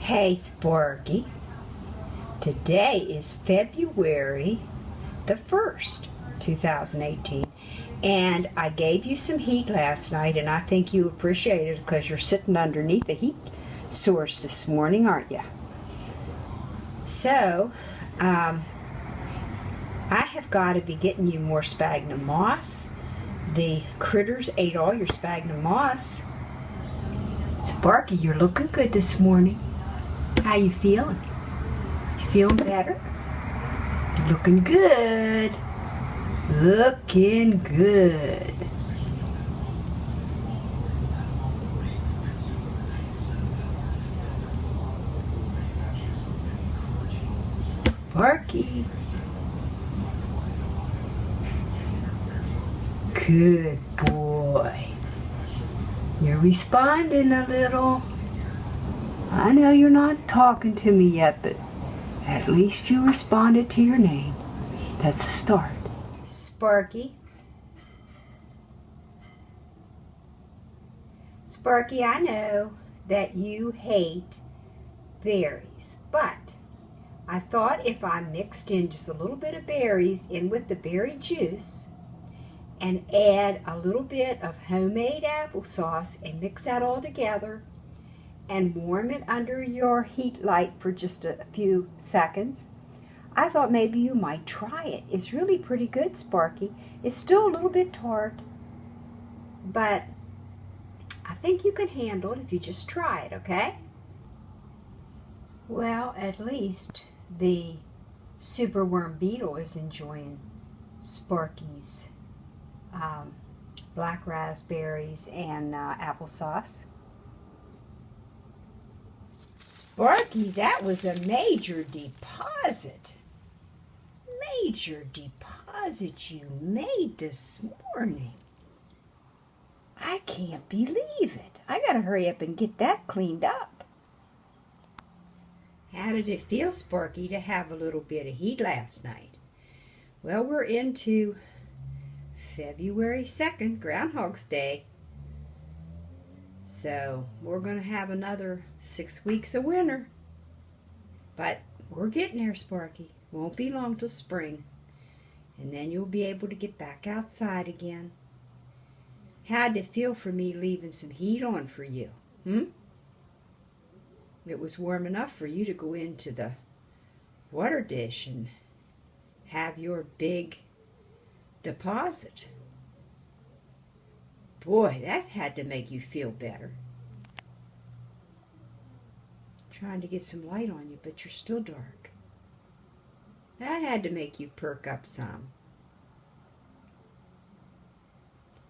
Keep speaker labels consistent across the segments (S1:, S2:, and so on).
S1: Hey Sparky, today is February the 1st, 2018, and I gave you some heat last night, and I think you appreciate it because you're sitting underneath the heat source this morning, aren't you? So, I have got to be getting you more sphagnum moss. The critters ate all your sphagnum moss. Sparky, you're looking good this morning. How you feeling? You feeling better? You're looking good. Looking good. Sparky. Good boy. You're responding a little. I know you're not talking to me yet, but at least you responded to your name. That's a start. Sparky. Sparky, I know that you hate berries, but I thought if I mixed in just a little bit of berries in with the berry juice and add a little bit of homemade applesauce and mix that all together and warm it under your heat light for just a few seconds, I thought maybe you might try it. It's really pretty good, Sparky. It's still a little bit tart, but I think you can handle it if you just try it, okay? Well, at least the superworm beetle is enjoying Sparky's black raspberries and applesauce. Sparky, that was a major deposit. Major deposit you made this morning. I can't believe it. I gotta hurry up and get that cleaned up. How did it feel, Sparky, to have a little bit of heat last night? Well, we're into February 2nd, Groundhog's Day. So we're going to have another 6 weeks of winter. But we're getting there, Sparky. Won't be long till spring. And then you'll be able to get back outside again. How'd it feel for me leaving some heat on for you? It was warm enough for you to go into the water dish and have your big deposit. Boy, that had to make you feel better. Trying to get some light on you, but you're still dark. That had to make you perk up some.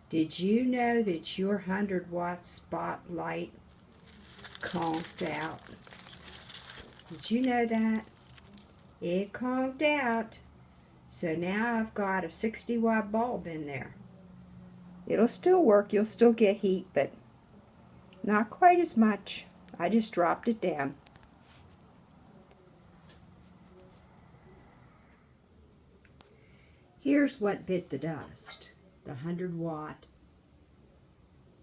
S1: Did you know that your 100-watt spotlight conked out? Did you know that? It conked out. So now I've got a 60-watt bulb in there. It'll still work. You'll still get heat, but not quite as much. I just dropped it down. Here's what bit the dust. The 100-watt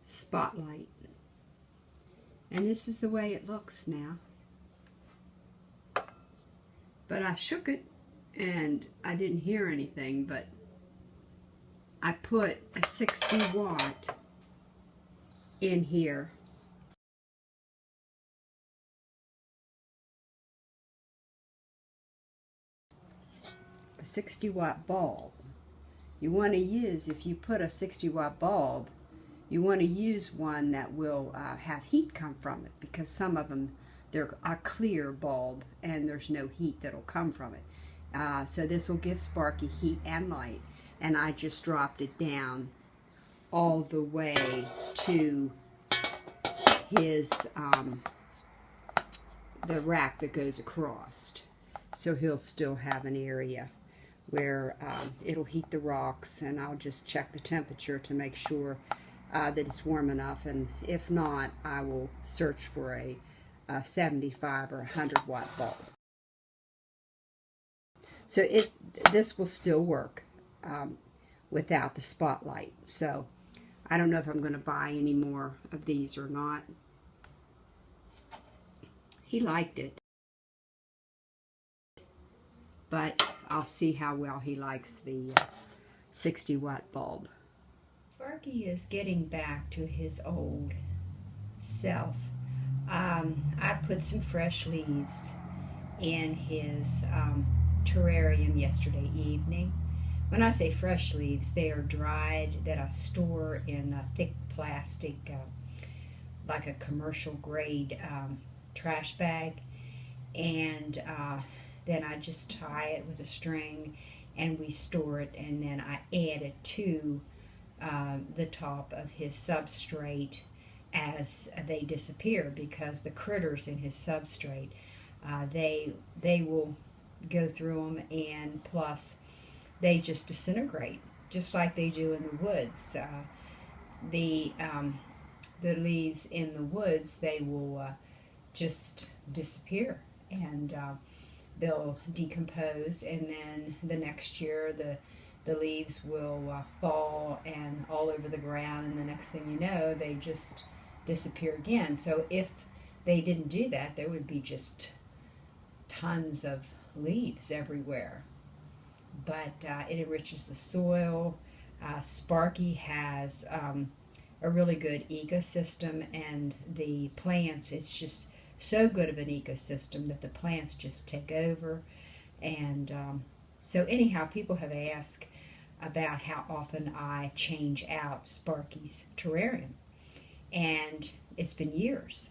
S1: spotlight. And this is the way it looks now. But I shook it and I didn't hear anything, but I put a 60-watt in here. A 60-watt bulb. You want to use, if you put a 60-watt bulb, you want to use one that will have heat come from it, because some of them, they're a clear bulb and there's no heat that'll come from it. So this will give Sparky heat and light. And I just dropped it down all the way to his, the rack that goes across. So he'll still have an area where it'll heat the rocks, and I'll just check the temperature to make sure that it's warm enough, and if not, I will search for a 75 or 100-watt bulb. So this will still work without the spotlight. So I don't know if I'm going to buy any more of these or not. He liked it, but I'll see how well he likes the 60-watt bulb. Sparky is getting back to his old self. I put some fresh leaves in his terrarium yesterday evening. When I say fresh leaves, they are dried that I store in a thick plastic, like a commercial grade trash bag, and then I just tie it with a string and we store it, and then I add it to the top of his substrate as they disappear, because the critters in his substrate, they will go through them, and plus they just disintegrate just like they do in the woods. The leaves in the woods, they will just disappear, and they'll decompose, and then the next year the leaves will fall and all over the ground, and the next thing you know, they just disappear again. So if they didn't do that, there would be just tons of leaves everywhere. But it enriches the soil. Sparky has a really good ecosystem, and the plants, it's just so good of an ecosystem that the plants just take over. And so anyhow, people have asked about how often I change out Sparky's terrarium, and it's been years,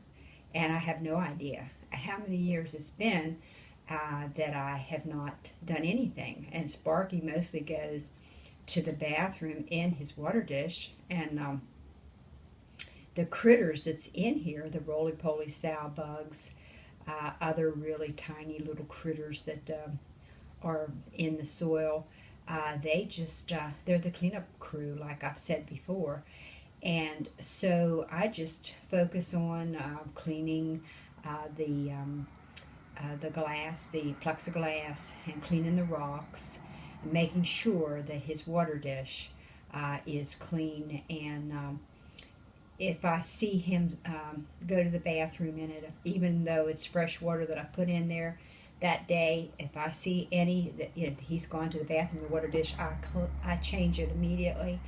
S1: and I have no idea how many years it's been that I have not done anything. And Sparky mostly goes to the bathroom in his water dish, and the critters that's in here, the roly-poly sow bugs, other really tiny little critters that are in the soil, they're the cleanup crew, like I've said before. And so I just focus on cleaning the glass, the plexiglass, and cleaning the rocks, and making sure that his water dish is clean. And if I see him go to the bathroom in it, even though it's fresh water that I put in there that day, if I see any that he's gone to the bathroom, the water dish, I change it immediately.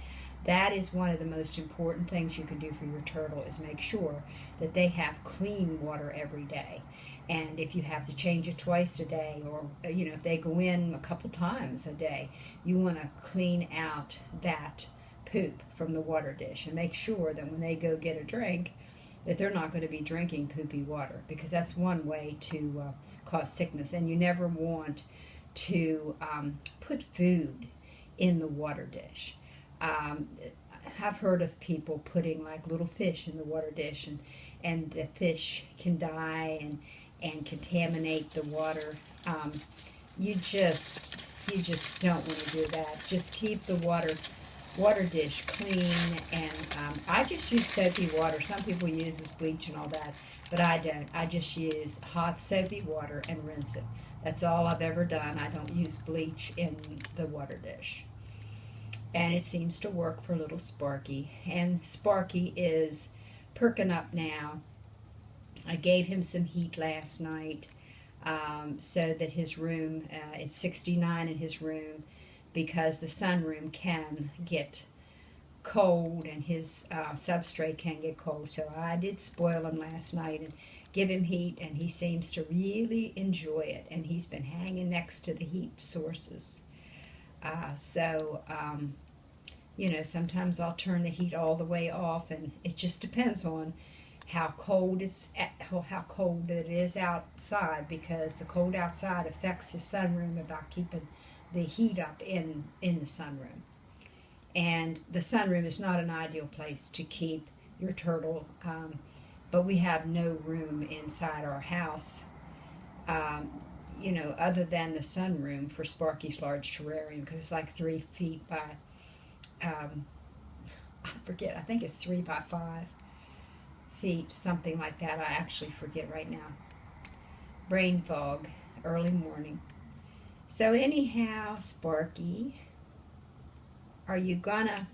S1: That is one of the most important things you can do for your turtle, is make sure that they have clean water every day. And if you have to change it twice a day, or if they go in a couple times a day, you want to clean out that poop from the water dish and make sure that when they go get a drink, that they're not going to be drinking poopy water, because that's one way to cause sickness. And you never want to put food in the water dish. I've heard of people putting like little fish in the water dish, and the fish can die and contaminate the water. You just don't want to do that. Just keep the water dish clean, and I just use soapy water. Some people use bleach and all that, but I don't. I just use hot soapy water and rinse it. That's all I've ever done. I don't use bleach in the water dish. And it seems to work for little Sparky. And Sparky is perking up now. I gave him some heat last night so that his room, it's 69 in his room, because the sunroom can get cold, and his substrate can get cold. So I did spoil him last night and give him heat, and he seems to really enjoy it. And he's been hanging next to the heat sources. Sometimes I'll turn the heat all the way off, and it just depends on how cold it is outside, because the cold outside affects his sunroom about keeping the heat up in the sunroom. And the sunroom is not an ideal place to keep your turtle, but we have no room inside our house other than the sunroom for Sparky's large terrarium, because it's like 3 feet by, I think it's 3 by 5 feet, something like that. I actually forget right now. Brain fog, early morning. So anyhow, Sparky, are you gonna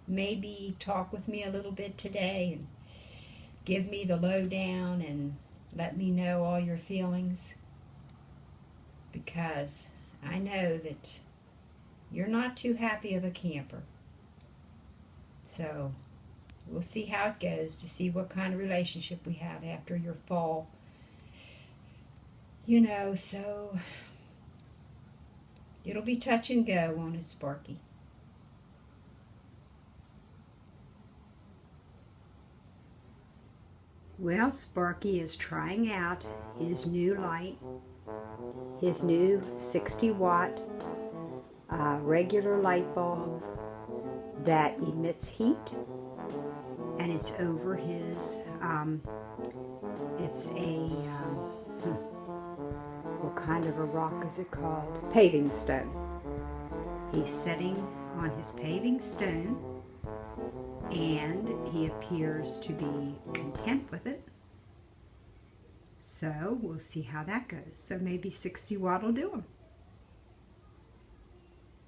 S1: maybe talk with me a little bit today and give me the lowdown and let me know all your feelings, because I know that you're not too happy of a camper. So we'll see how it goes, to see what kind of relationship we have after your fall. You know, so it'll be touch and go, won't it, Sparky? Well, Sparky is trying out his new light, his new 60-watt regular light bulb that emits heat, and it's over his, it's a, what kind of a rock is it called? Paving stone. He's sitting on his paving stone, and he appears to be content with it. So we'll see how that goes. So maybe 60 watt will do him.